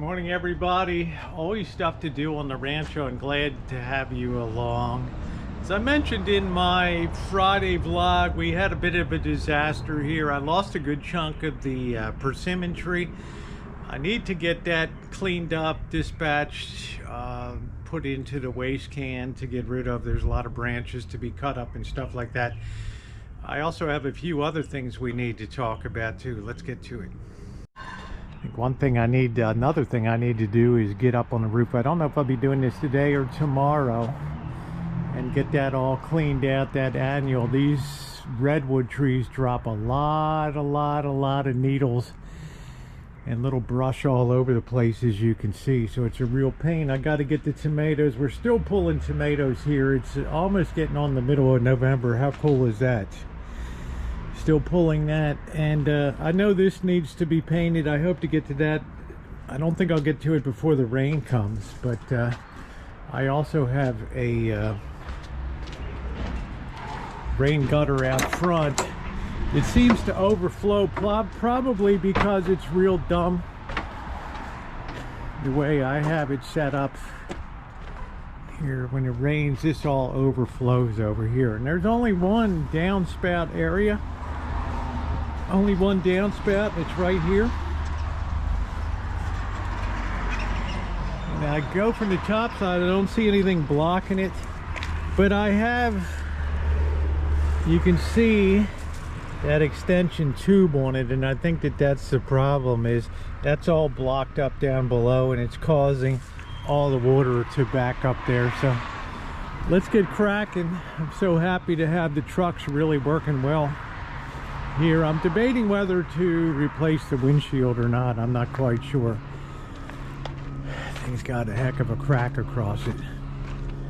Morning, everybody. Always stuff to do on the Rancho, and glad to have you along. As I mentioned in my Friday vlog, we had a bit of a disaster here. I lost a good chunk of the persimmon tree. I need to get that cleaned up, dispatched, put into the waste can to get rid of. There's a lot of branches to be cut up and stuff like that. I also have a few other things we need to talk about too. Let's get to it. I think another thing I need to do is get up on the roof. I don't know if I'll be doing this today or tomorrow, and get that all cleaned out, that annual. These redwood trees drop a lot of needles and little brush all over the place, as you can see, so it's a real pain. I got to get the tomatoes. We're still pulling tomatoes here. It's almost getting on the middle of November. How cool is that? Still pulling that, and I know this needs to be painted. I hope to get to that. I don't think I'll get to it before the rain comes, but I also have a rain gutter out front. It seems to overflow, probably because it's real dumb the way I have it set up here. When it rains, this all overflows over here, and there's only one downspout area. Only one downspout. It's right here. And I go from the top side. I don't see anything blocking it, but I have, you can see that extension tube on it, and I think that's the problem. Is that's all blocked up down below, and it's causing all the water to back up there. So let's get cracking. I'm so happy to have the trucks really working well here. I'm debating whether to replace the windshield or not. I'm not quite sure. Thing's got a heck of a crack across it,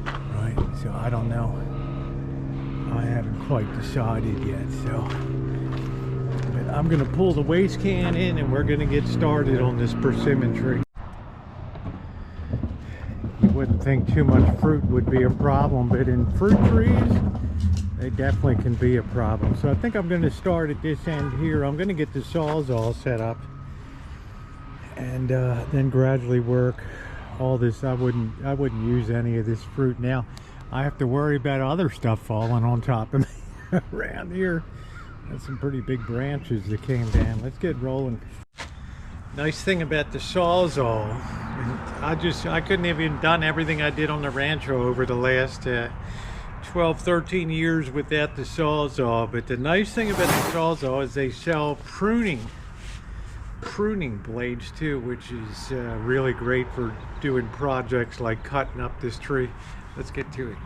right? So I don't know. I haven't quite decided yet. So, but I'm gonna pull the waste can in, and we're gonna get started on this persimmon tree. You wouldn't think too much fruit would be a problem, but in fruit trees, they definitely can be a problem. So I think I'm going to start at this end here. I'm going to get the sawzall set up, and then gradually work all this. I wouldn't use any of this fruit now. I have to worry about other stuff falling on top of me around here. That's some pretty big branches that came down. Let's get rolling. Nice thing about the sawzall, I couldn't have even done everything I did on the Rancho over the last 12-13 years without the sawzall. But the nice thing about the sawzall is they sell pruning blades too, which is really great for doing projects like cutting up this tree. Let's get to it.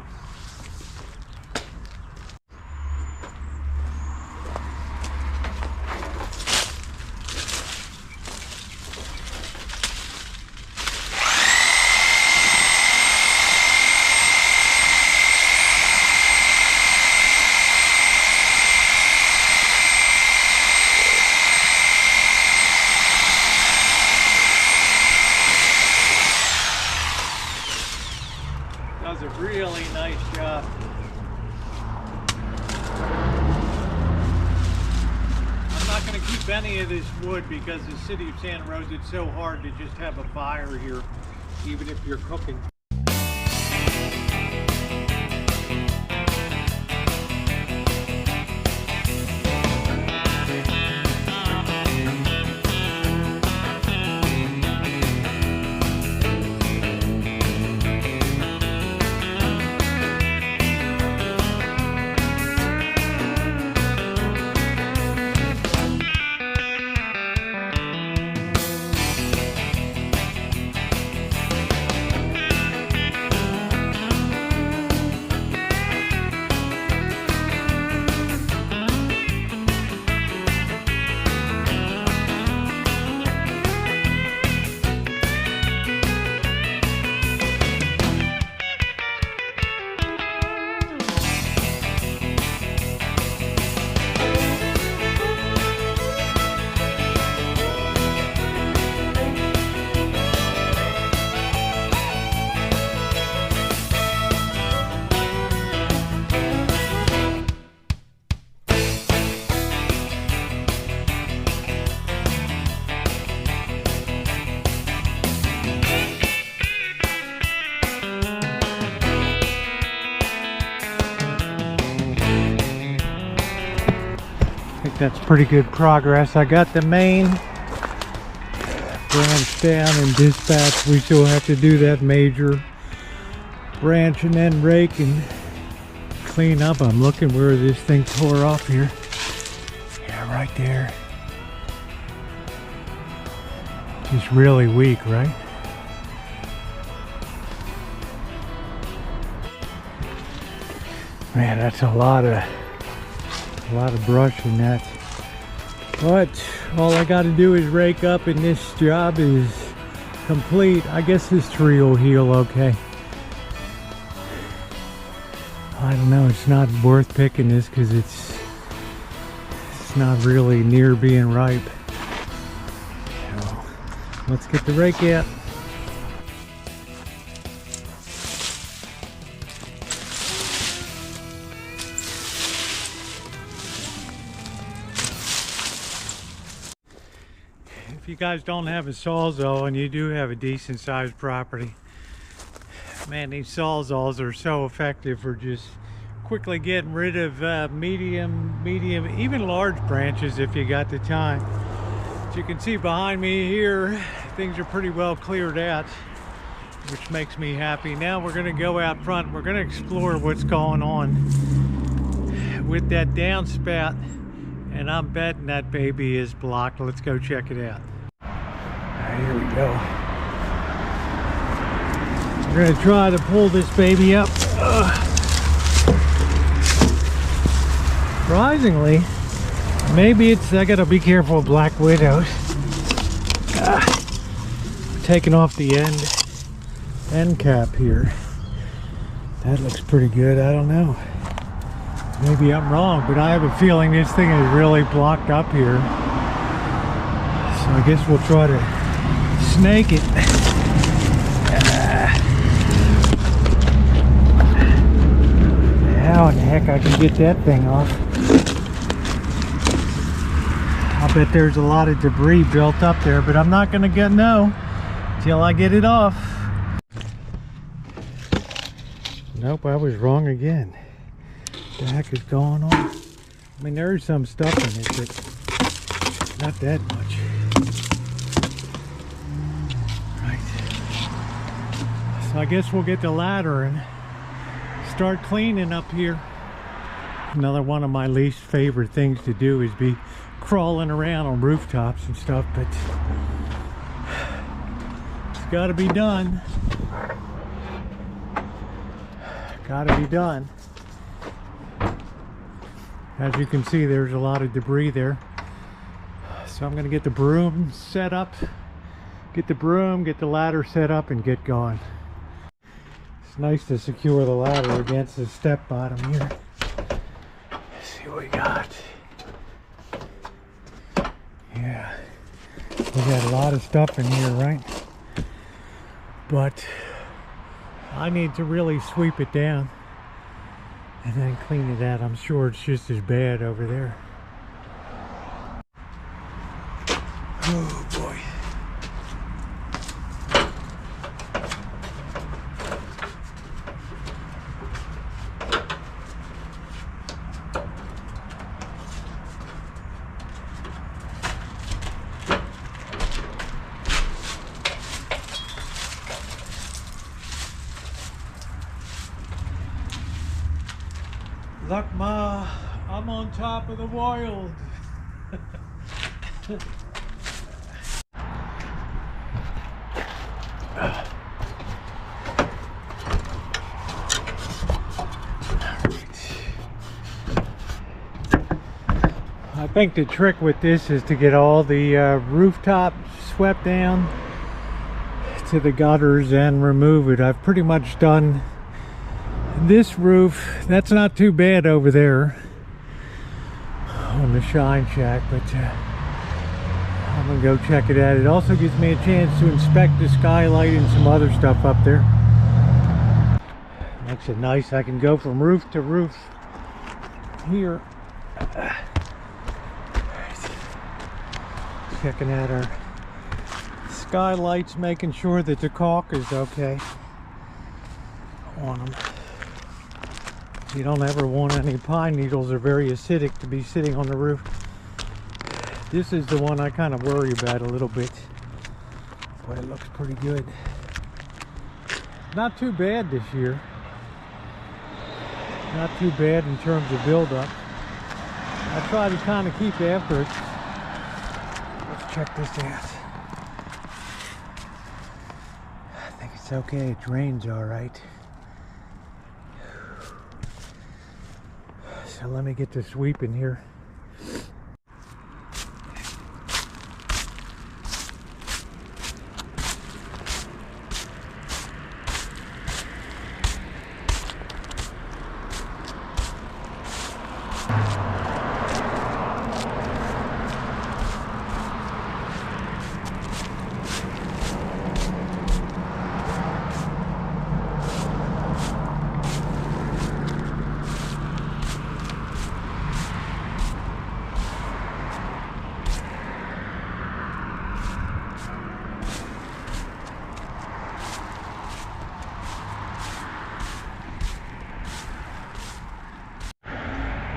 Does a really nice job. I'm not going to keep any of this wood because the city of Santa Rosa, it's so hard to just have a fire here, even if you're cooking. that's pretty good progress. I got the main branch down and dispatch. We still have to do that major branch and then rake and clean up. I'm looking where this thing tore off here. Yeah, right there. Just really weak, right? Man, that's a lot of brush in that. But all I got to do is rake up and this job is complete. I guess this tree will heal okay. I don't know, it's not worth picking this because it's not really near being ripe. So let's get the rake out. If you guys don't have a sawzall and you do have a decent sized property, man, these sawzalls are so effective for just quickly getting rid of medium, even large branches if you got the time. As you can see behind me here, things are pretty well cleared out, which makes me happy. Now we're going to go out front. We're going to explore what's going on with that downspout, and I'm betting that baby is blocked. Let's go check it out. Here we go. We're going to try to pull this baby up. Surprisingly, maybe it's, I got to be careful of black widows. Taking off the end cap here. That looks pretty good. I don't know. Maybe I'm wrong, but I have a feeling this thing is really blocked up here. So I guess we'll try to snake it. How in the heck I can get that thing off? I'll bet there's a lot of debris built up there, but I'm not gonna know till I get it off. Nope, I was wrong again. What the heck is going on? I mean, there's some stuff in it, but not that much. So I guess we'll get the ladder and start cleaning up here. Another one of my least favorite things to do is be crawling around on rooftops and stuff, but it's got to be done. Got to be done. As you can see, there's a lot of debris there. So I'm going to get the broom set up, get the ladder set up, and get going. It's nice to secure the ladder against the step bottom here. Let's see what we got. Yeah, we got a lot of stuff in here, right? But I need to really sweep it down and then clean it out. I'm sure it's just as bad over there. Oh boy. Look, Ma, I'm on top of the world. I think the trick with this is to get all the rooftop swept down to the gutters and remove it. I've pretty much done this roof. That's not too bad over there on the Shine Shack, but I'm gonna go check it out. It also gives me a chance to inspect the skylight and some other stuff up there. Makes it nice. I can go from roof to roof here. Checking out our skylights, making sure that the caulk is okay on them. You don't ever want any pine needles. They're very acidic to be sitting on the roof. This is the one I kind of worry about a little bit, but it looks pretty good. Not too bad this year. Not too bad in terms of buildup. I try to kind of keep after it. Let's check this out. I think it's okay. It drains all right. So let me get to sweeping here.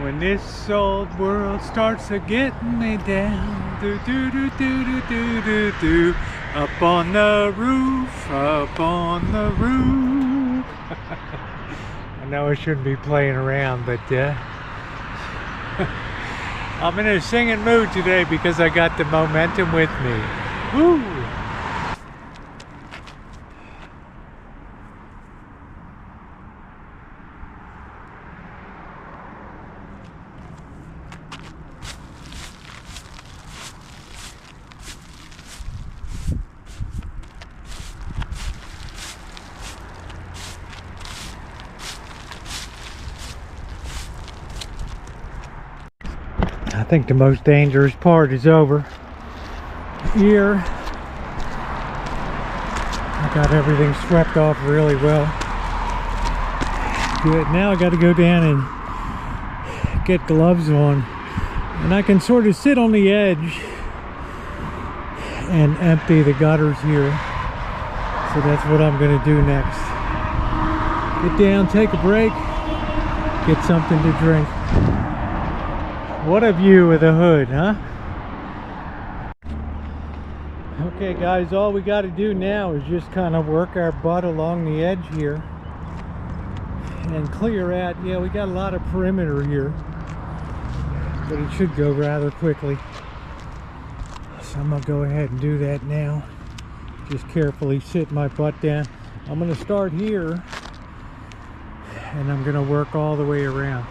When this old world starts a getting me down, do do do do do do do do, up on the roof, up on the roof. I know I shouldn't be playing around, but I'm in a singing mood today because I got the momentum with me. Woo! I think the most dangerous part is over. Here, I got everything swept off really well. Good. Now I got to go down and get gloves on, and I can sort of sit on the edge and empty the gutters here. So that's what I'm going to do next. Get down, take a break, get something to drink. What a view with a hood, huh? Okay guys, all we got to do now is just kind of work our butt along the edge here and clear out. Yeah, we got a lot of perimeter here, but it should go rather quickly. So I'm gonna go ahead and do that now. Just carefully sit my butt down. I'm gonna start here and I'm gonna work all the way around.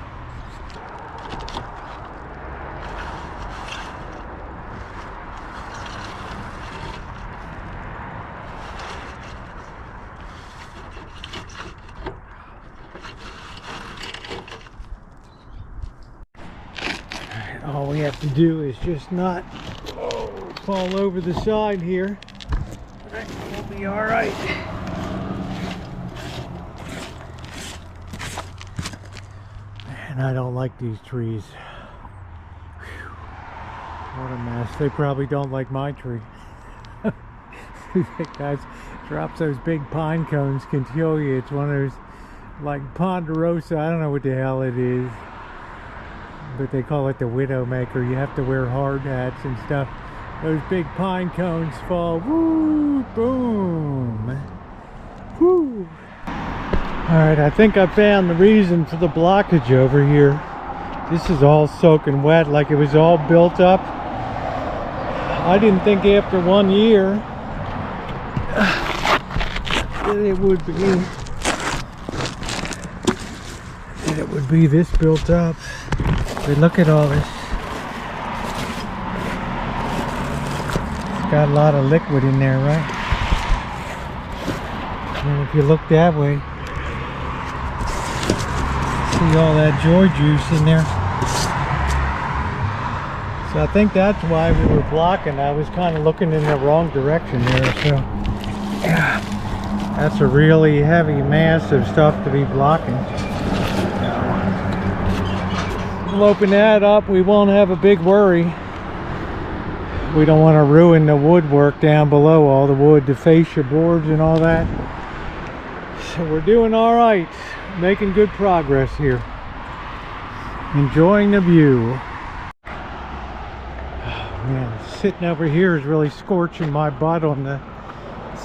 All we have to do is just not fall over the side here. We'll be all right. And I don't like these trees. Whew. What a mess. They probably don't like my tree. Guys, drops those big pine cones can kill you. It's one of those like ponderosa. I don't know what the hell it is, but they call it the Widowmaker. You have to wear hard hats and stuff. Those big pine cones fall. Woo! Boom! Woo! Alright, I think I found the reason for the blockage over here. This is all soaking wet, like it was all built up. I didn't think after 1 year that it would be this built up. But look at all this. It's got a lot of liquid in there, right? And if you look that way, see all that joy juice in there. So I think that's why we were blocking. I was kind of looking in the wrong direction there. So yeah, that's a really heavy mass of stuff to be blocking. We'll open that up. We won't have a big worry. We don't want to ruin the woodwork down below, all the wood, the fascia boards and all that. So we're doing all right, making good progress here. Enjoying the view. Man, sitting over here is really scorching my butt on the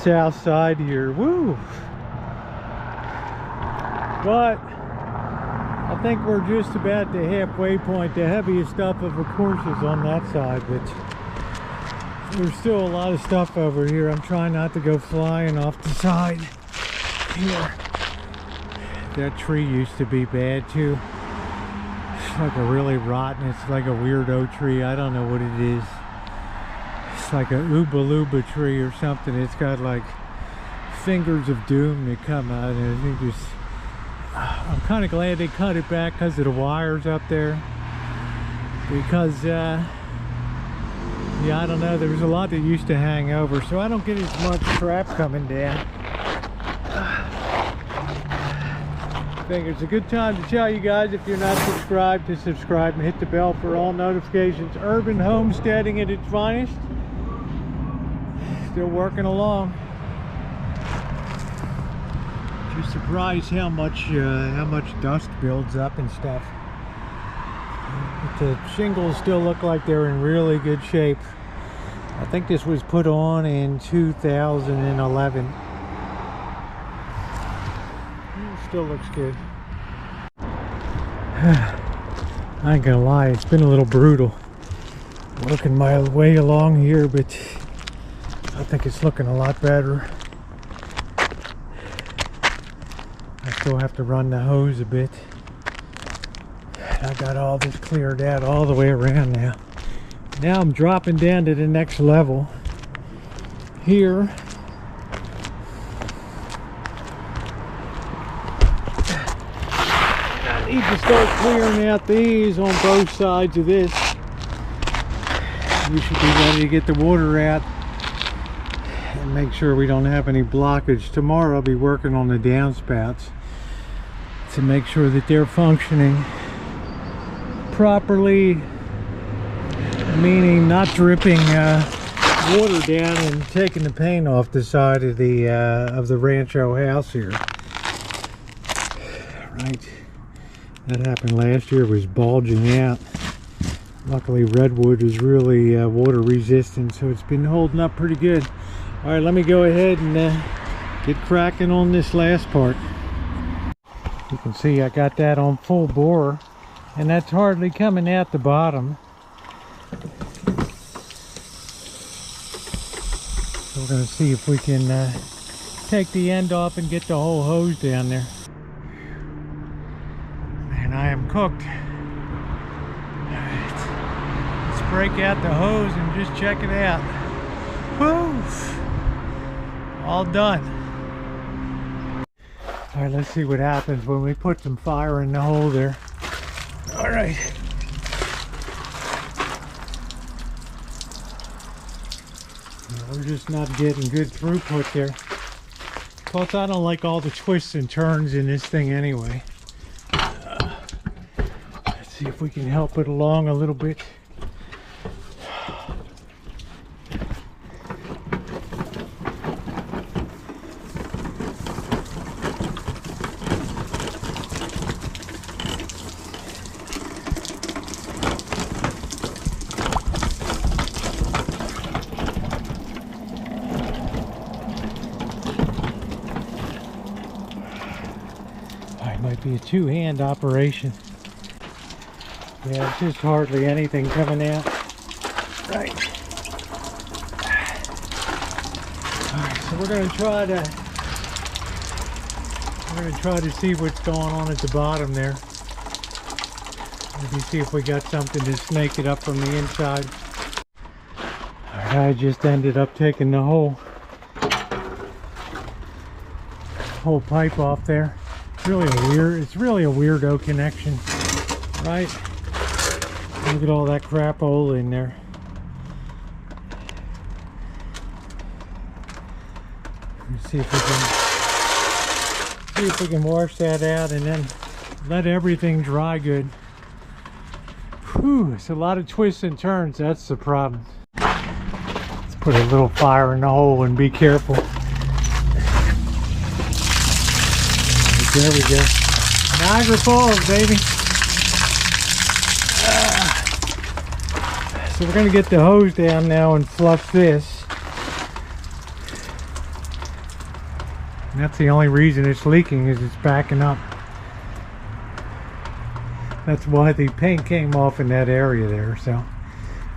south side here. Woo! But I think we're just about the halfway point. The heaviest stuff, of course, is on that side, but there's still a lot of stuff over here. I'm trying not to go flying off the side here. That tree used to be bad too. It's like a really rotten, it's like a weirdo tree. I don't know what it is. It's like a Uba tree or something. It's got like fingers of doom that come out, and I think just, I'm kind of glad they cut it back because of the wires up there. Because yeah, I don't know, there was a lot that used to hang over, so I don't get as much crap coming down. I think it's a good time to tell you guys, if you're not subscribed, to subscribe and hit the bell for all notifications. Urban homesteading at its finest. Still working along. Just surprised how much dust builds up and stuff. But the shingles still look like they're in really good shape. I think this was put on in 2011. Still looks good. I ain't gonna lie, it's been a little brutal working my way along here, but I think it's looking a lot better. I still have to run the hose a bit. I got all this cleared out all the way around now. Now I'm dropping down to the next level here. I need to start clearing out these on both sides of this. We should be ready to get the water out and make sure we don't have any blockage. Tomorrow I'll be working on the downspouts to make sure that they're functioning properly, meaning not dripping water down and taking the paint off the side of the Rancho house here. Right, that happened last year. It was bulging out. Luckily redwood is really water resistant, so it's been holding up pretty good. All right, let me go ahead and get cracking on this last part. You can see I got that on full bore, and that's hardly coming out the bottom. So we're going to see if we can take the end off and get the whole hose down there. Man, I am cooked. Alright, let's break out the hose and just check it out. Woof! All done. Alright, let's see what happens when we put some fire in the hole there. Alright. We're just not getting good throughput there. Plus, I don't like all the twists and turns in this thing anyway. Let's see if we can help it along a little bit. Might be a two-hand operation. Yeah, it's just hardly anything coming out. Right. Alright, so we're gonna try to see what's going on at the bottom there. Maybe see if we got something to snake it up from the inside. Alright, I just ended up taking the whole pipe off there. It's really a weirdo connection, right? Look at all that crap hole in there. Let's see if we can wash that out and then let everything dry good. Whew, it's a lot of twists and turns. That's the problem. Let's put a little fire in the hole and be careful. There we go. Niagara Falls, baby. So we're going to get the hose down now and flush this. And that's the only reason it's leaking, is it's backing up. That's why the paint came off in that area there. So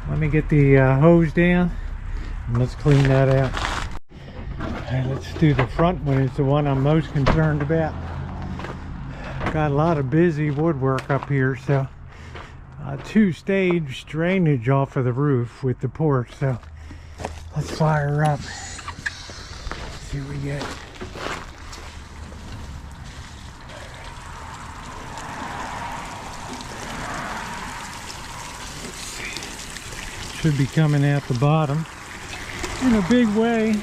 let me get the hose down and let's clean that out. Alright, let's do the front one. It's the one I'm most concerned about. Got a lot of busy woodwork up here, so two-stage drainage off of the roof with the porch. So let's fire up. See what we get. Should be coming out the bottom in a big way.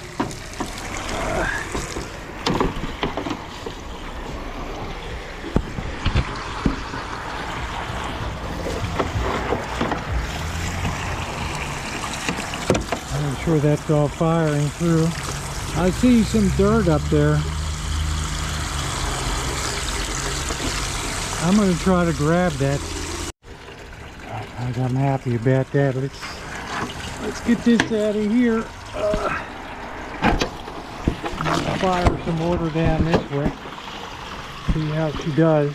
I'm sure that's all firing through. I see some dirt up there. I'm going to try to grab that. I'm happy about that. Let's get this out of here. Fire some water down this way. See how she does.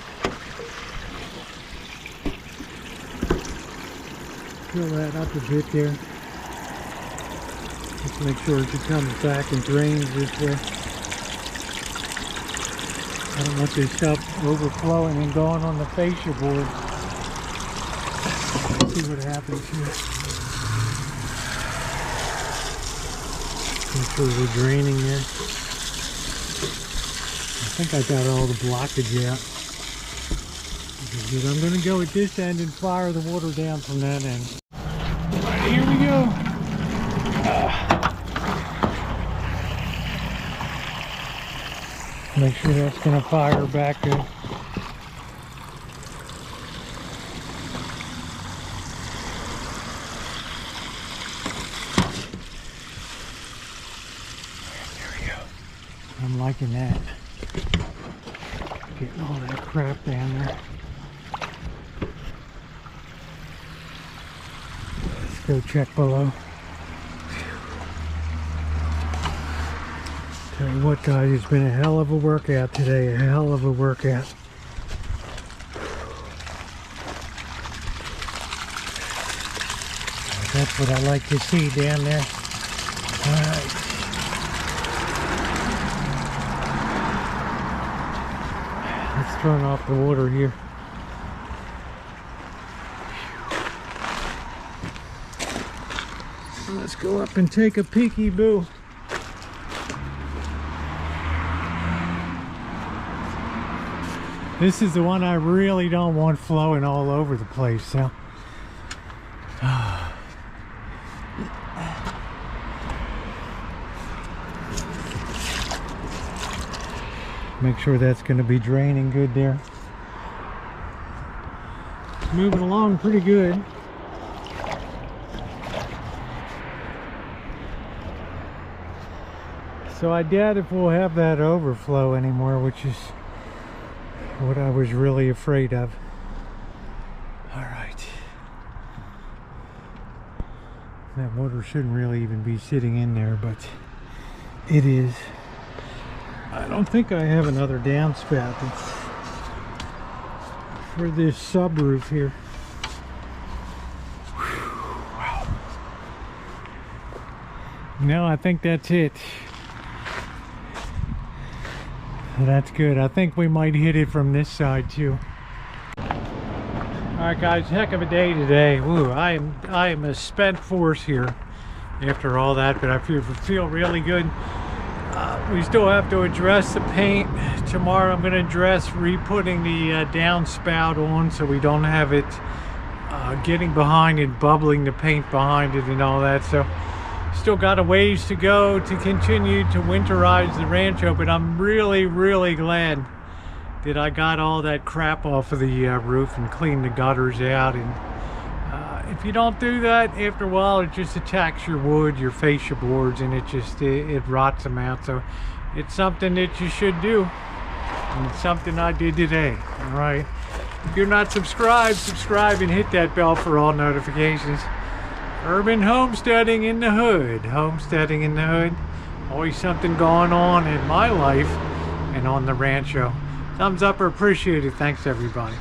Fill that up a bit there. Just make sure she comes back and drains this way. I don't want this stuff overflowing and going on the fascia board. Let's see what happens here. Make sure we're draining there. I think I got all the blockage out. I'm going to go at this end and fire the water down from that end. Alright, here we go. Make sure that's going to fire back good. I'm liking that. Getting all that crap down there. Let's go check below. Tell you what, guys, it's been a hell of a workout today. A hell of a workout. That's what I like to see down there. Alright. Let's turn off the water here. Let's go up and take a peeky-boo. This is the one I really don't want flowing all over the place, so. Make sure that's going to be draining good there. It's moving along pretty good. So I doubt if we'll have that overflow anymore, which is what I was really afraid of. All right. That water shouldn't really even be sitting in there, but it is. I don't think I have another downspout for this subroof here. Whew, wow. No, I think that's it. That's good. I think we might hit it from this side too. All right, guys, heck of a day today. Woo, I am a spent force here after all that, but I feel really good. We still have to address the paint. Tomorrow I'm going to address re-putting the downspout on so we don't have it getting behind and bubbling the paint behind it and all that. So still got a ways to go to continue to winterize the Rancho, but I'm really glad that I got all that crap off of the roof and cleaned the gutters out. And if you don't do that, after a while it just attacks your wood, your fascia boards, and it rots them out. So it's something that you should do, and it's something I did today. All right, if you're not subscribed, subscribe and hit that bell for all notifications. Urban homesteading in the hood. Homesteading in the hood. Always something going on in my life and on the Rancho. Thumbs up or appreciated. Thanks, everybody.